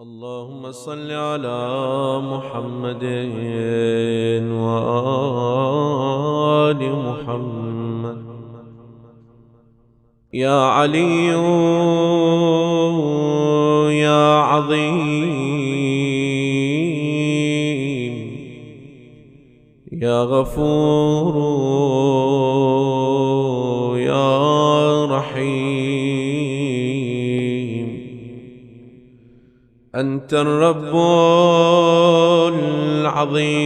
اللهم صل على محمد وآل محمد. يا علي يا عظيم يا غفور يا رحيم، أنت الرب العظيم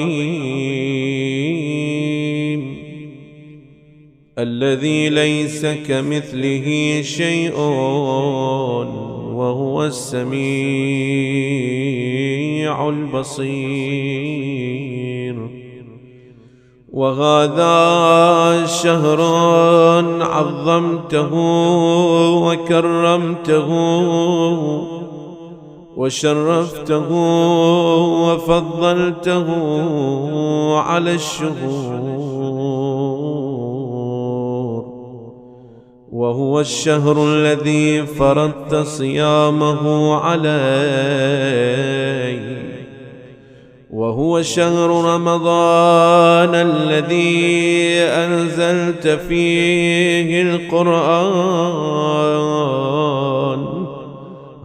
الذي ليس كمثله شيء وهو السميع البصير. وهذا شهر عظمته وكرمته وشرفته وفضلته على الشهور، وهو الشهر الذي فرضت صيامه علي، وهو شهر رمضان الذي أنزلت فيه القرآن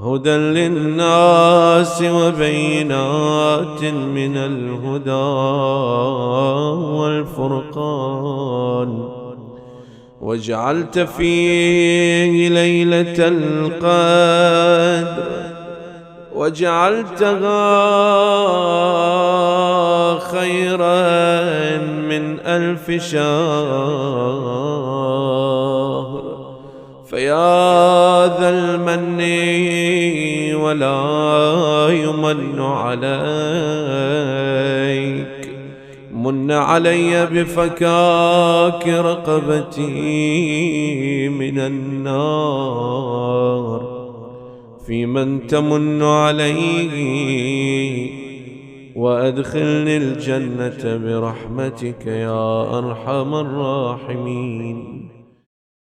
هدى للناس وبينات من الهدى والفرقان، وجعلت فيه ليلة القدر وجعلتها خيرا من 1000 شهر. فيا ذا المن ولا يمن عليك، من علي بفكاك رقبتي من النار، في من تمن عليه وأدخلني الجنة برحمتك يا أرحم الراحمين.